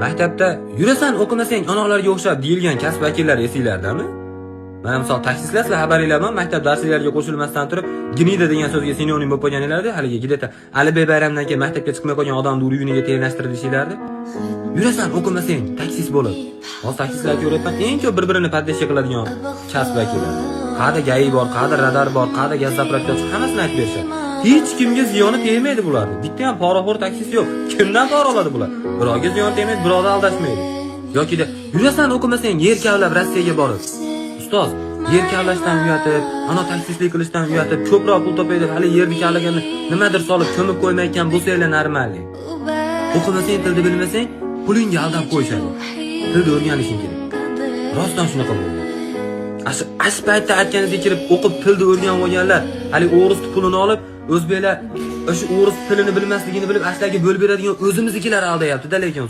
Maktabda yurasan o'qimasang anoqlarga o'xshab deyilgan kasb vakillari esinglardami? Mana misol taksistlar xabaringlar bilan maktab darslariga qo'shilmasdan turib, gnida degan so'zga sinonim bo'lib qolganinglarda, haligi gideta Alibey bayramdan keyin maktabga chiqmay qolgan odamni uyuniga tenglashtirib ishlardi. Yurasan o'qimasang taksist bo'lib. Hozir taksistlarga o'rayapman, eng ko'p bir-birini paddesha qiladigan kasb vakillari. Qayda gayi bor, qayda radar bor, qayda gaz zapravkasi hammasini aytib berishadi. Hech kimga ziyoni tegmaydi bularni. Bitta ham poraxo'r taksist yo'q. Kimdan pora oladi bular? Birovga ziyon tegmaydi, birovni aldashmaydi. Yokida yurasan o'qimasang yer kavlab Rossiyaga borib. Ustoz, yer kavlashdan uyatib, ana taksistlik qilishdan uyatib, ko'proq pul topaydi, hali yerni kavlaganda nimadir solib ko'mib qo'ymayotgan bo'lsanglar normalniy. O'qimasang, tilni bilmasang, pulingga aldab qo'yishadi. Tilni o'rganishing kerak. Rostdan shunaqa bo'ldi. Ash paytda aytganingizga kirib o'qib tilni o'rganib olganlar, hali o'rus pulini olib, o'zbeklar o'sha o'rus tilini bilmasligini bilib ashlarga bo'lib beradigan o'zimiznikilar aldayapti-da lekin.